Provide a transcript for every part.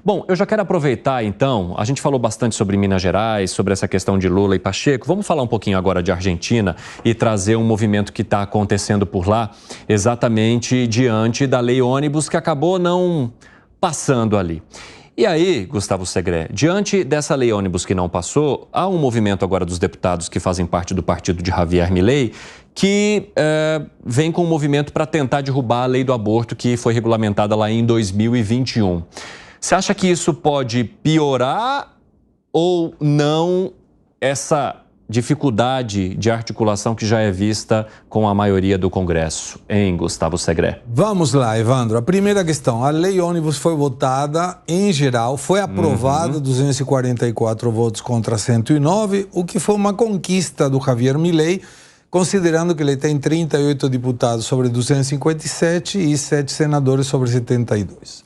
Bom, eu já quero aproveitar então, a gente falou bastante sobre Minas Gerais, sobre essa questão de Lula e Pacheco. Vamos falar um pouquinho agora de Argentina e trazer um movimento que está acontecendo por lá, exatamente diante da lei ônibus que acabou não passando ali. E aí, Gustavo Segré, diante dessa lei ônibus que não passou, há um movimento agora dos deputados que fazem parte do partido de Javier Milei que vem com um movimento para tentar derrubar a lei do aborto que foi regulamentada lá em 2021. Você acha que isso pode piorar ou não essa dificuldade de articulação que já é vista com a maioria do Congresso, hein, Gustavo Segré? Vamos lá, Evandro. A primeira questão, a lei ônibus foi votada em geral, foi aprovada, 244 votos contra 109, o que foi uma conquista do Javier Milei, considerando que ele tem 38 deputados sobre 257 e 7 senadores sobre 72.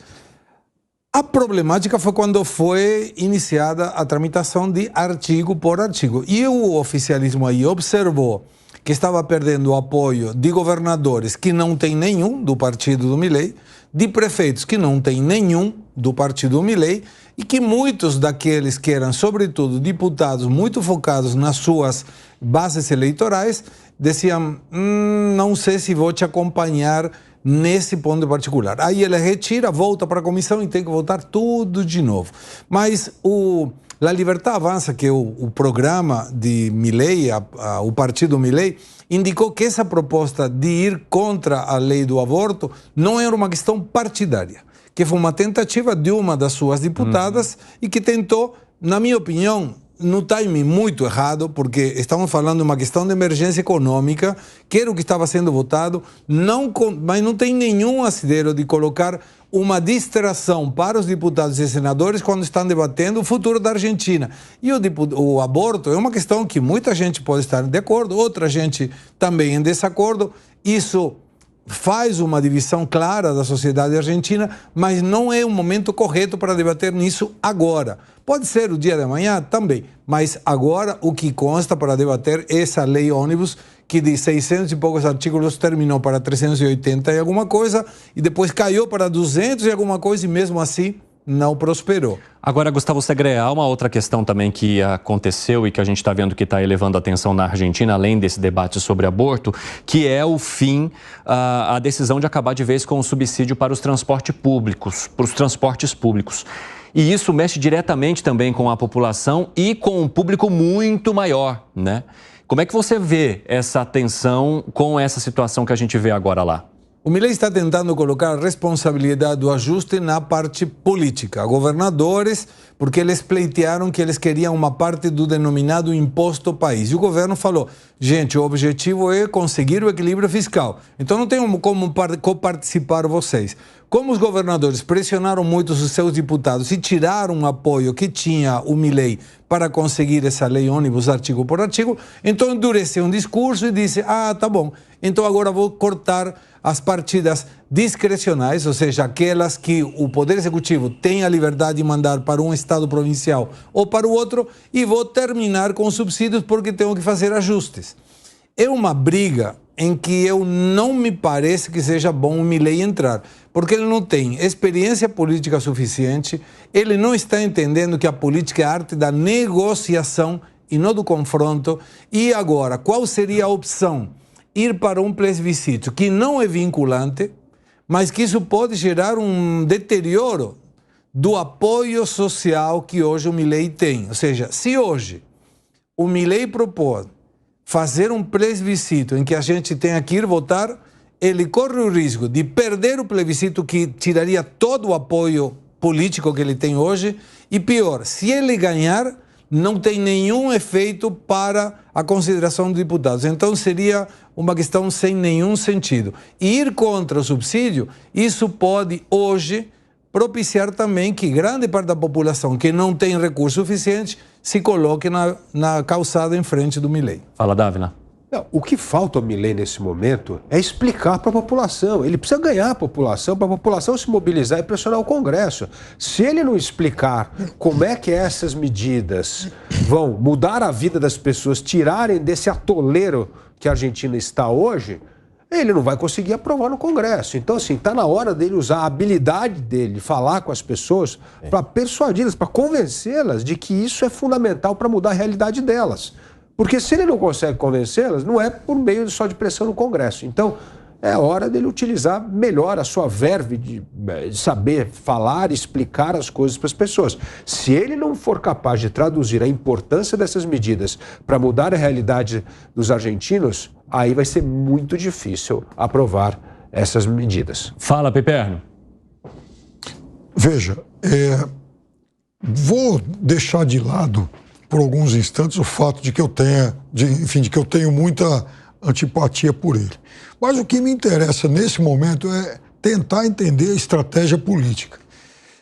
A problemática foi quando foi iniciada a tramitação de artigo por artigo. E o oficialismo aí observou que estava perdendo o apoio de governadores que não tem nenhum do partido do Milei, de prefeitos que não tem nenhum do partido do Milei, e que muitos daqueles que eram, sobretudo, deputados muito focados nas suas bases eleitorais, diziam, não sei se vou te acompanhar nesse ponto particular. Aí ele retira, volta para a comissão e tem que voltar tudo de novo. Mas La Libertad Avança, que é o programa de Milei, o partido Milei, indicou que essa proposta de ir contra a lei do aborto não era uma questão partidária, que foi uma tentativa de uma das suas deputadas e que tentou, na minha opinião, no timing muito errado, porque estamos falando de uma questão de emergência econômica, que era o que estava sendo votado, mas não tem nenhum asidero de colocar uma distração para os deputados e senadores quando estão debatendo o futuro da Argentina. E o aborto é uma questão que muita gente pode estar de acordo, outra gente também em desacordo. Isso faz uma divisão clara da sociedade argentina, mas não é o momento correto para debater nisso agora. Pode ser o dia de amanhã também, mas agora o que consta para debater é essa lei ônibus, que de 600 e poucos artigos terminou para 380 e alguma coisa, e depois caiu para 200 e alguma coisa, e mesmo assim não prosperou. Agora, Gustavo Segré, há uma outra questão também que aconteceu e que a gente está vendo que está elevando a atenção na Argentina, além desse debate sobre aborto, que é o fim, a decisão de acabar de vez com o subsídio para os transportes públicos. E isso mexe diretamente também com a população e com um público muito maior, né? Como é que você vê essa tensão com essa situação que a gente vê agora lá? O Milei está tentando colocar a responsabilidade do ajuste na parte política. Governadores, porque eles pleitearam que eles queriam uma parte do denominado imposto país. E o governo falou, gente, o objetivo é conseguir o equilíbrio fiscal. Então não tem como coparticipar vocês. Como os governadores pressionaram muito os seus deputados e tiraram o apoio que tinha o Milei para conseguir essa lei ônibus artigo por artigo, então endureceu um discurso e disse, tá bom, então agora vou cortar as partidas discrecionais, ou seja, aquelas que o Poder Executivo tem a liberdade de mandar para um Estado provincial ou para o outro, e vou terminar com subsídios porque tenho que fazer ajustes. É uma briga em que eu não me parece que seja bom o Milei entrar, porque ele não tem experiência política suficiente, ele não está entendendo que a política é a arte da negociação e não do confronto. E agora, qual seria a opção? Ir para um plebiscito que não é vinculante, mas que isso pode gerar um deterioro do apoio social que hoje o Milei tem. Ou seja, se hoje o Milei propõe fazer um plebiscito em que a gente tenha que ir votar, ele corre o risco de perder o plebiscito, que tiraria todo o apoio político que ele tem hoje, e pior, se ele ganhar, não tem nenhum efeito para a consideração dos deputados. Então seria uma questão sem nenhum sentido. E ir contra o subsídio, isso pode hoje propiciar também que grande parte da população que não tem recurso suficiente se coloque na calçada em frente do Milei. Fala, Dávila. O que falta ao Milei nesse momento é explicar para a população. Ele precisa ganhar a população, para a população se mobilizar e pressionar o Congresso. Se ele não explicar como é que essas medidas vão mudar a vida das pessoas, tirarem desse atoleiro que a Argentina está hoje, ele não vai conseguir aprovar no Congresso. Então, assim, está na hora dele usar a habilidade dele, falar com as pessoas, para persuadi-las, para convencê-las de que isso é fundamental para mudar a realidade delas. Porque se ele não consegue convencê-las, não é por meio só de pressão no Congresso. Então, é hora dele utilizar melhor a sua verve de saber falar e explicar as coisas para as pessoas. Se ele não for capaz de traduzir a importância dessas medidas para mudar a realidade dos argentinos, aí vai ser muito difícil aprovar essas medidas. Fala, Piperno. Veja, vou deixar de lado por alguns instantes o fato de que eu tenho muita antipatia por ele. Mas o que me interessa nesse momento é tentar entender a estratégia política.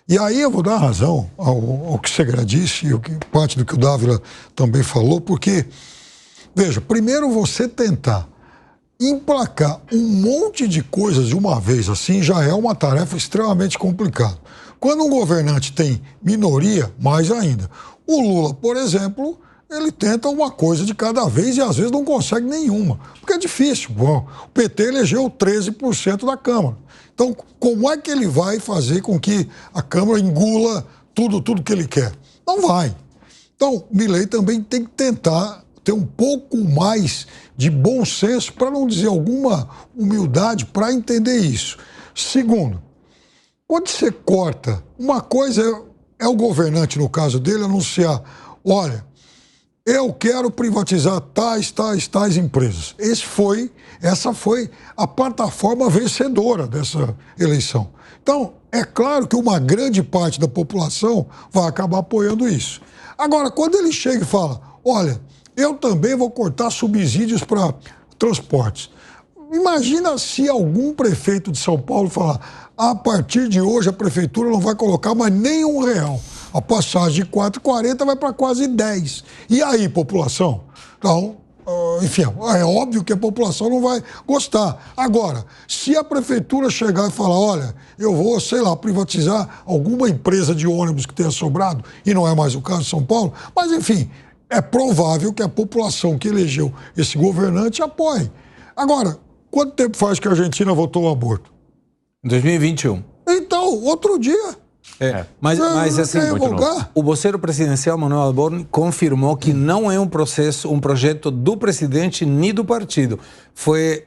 E aí eu vou dar razão ao que o Segré disse e parte do que o Dávila também falou, porque, veja, primeiro você tentar emplacar um monte de coisas de uma vez assim já é uma tarefa extremamente complicada. Quando um governante tem minoria, mais ainda. O Lula, por exemplo, ele tenta uma coisa de cada vez e às vezes não consegue nenhuma, porque é difícil. Bom, o PT elegeu 13% da Câmara. Então, como é que ele vai fazer com que a Câmara engula tudo que ele quer? Não vai. Então, Milei também tem que tentar ter um pouco mais de bom senso, para não dizer alguma humildade, para entender isso. Segundo, quando você corta, uma coisa é o governante, no caso dele, anunciar, olha, eu quero privatizar tais empresas. Essa foi a plataforma vencedora dessa eleição. Então, é claro que uma grande parte da população vai acabar apoiando isso. Agora, quando ele chega e fala, olha, eu também vou cortar subsídios para transportes. Imagina se algum prefeito de São Paulo falar, a partir de hoje a prefeitura não vai colocar mais nem R$1. A passagem de 4,40 vai para quase 10. E aí, população? Então, enfim, é óbvio que a população não vai gostar. Agora, se a prefeitura chegar e falar, olha, eu vou, sei lá, privatizar alguma empresa de ônibus que tenha sobrado, e não é mais o caso de São Paulo, mas enfim, é provável que a população que elegeu esse governante apoie. Agora, quanto tempo faz que a Argentina votou o aborto? 2021. Então, outro dia. Mas assim, o voceiro presidencial Manuel Albornoz confirmou que não é um projeto do presidente nem do partido. Foi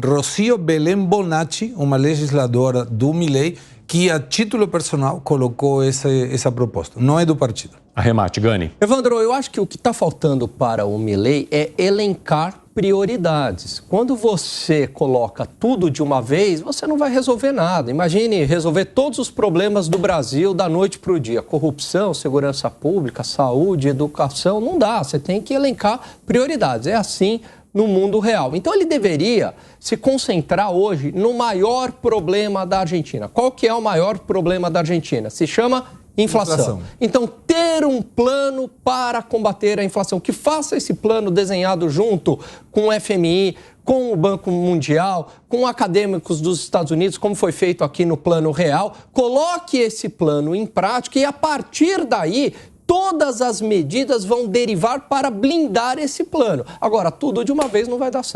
Rocio Belém Bonatti, uma legisladora do Milei, que a título personal colocou essa proposta. Não é do partido. Arremate, Gani. Evandro, eu acho que o que está faltando para o Milei é elencar prioridades. Quando você coloca tudo de uma vez, você não vai resolver nada. Imagine resolver todos os problemas do Brasil da noite para o dia. Corrupção, segurança pública, saúde, educação, não dá. Você tem que elencar prioridades. É assim no mundo real. Então ele deveria se concentrar hoje no maior problema da Argentina. Qual que é o maior problema da Argentina? Se chama inflação. Então, ter um plano para combater a inflação, que faça esse plano desenhado junto com o FMI, com o Banco Mundial, com acadêmicos dos Estados Unidos, como foi feito aqui no Plano Real, coloque esse plano em prática e, a partir daí, todas as medidas vão derivar para blindar esse plano. Agora, tudo de uma vez não vai dar certo.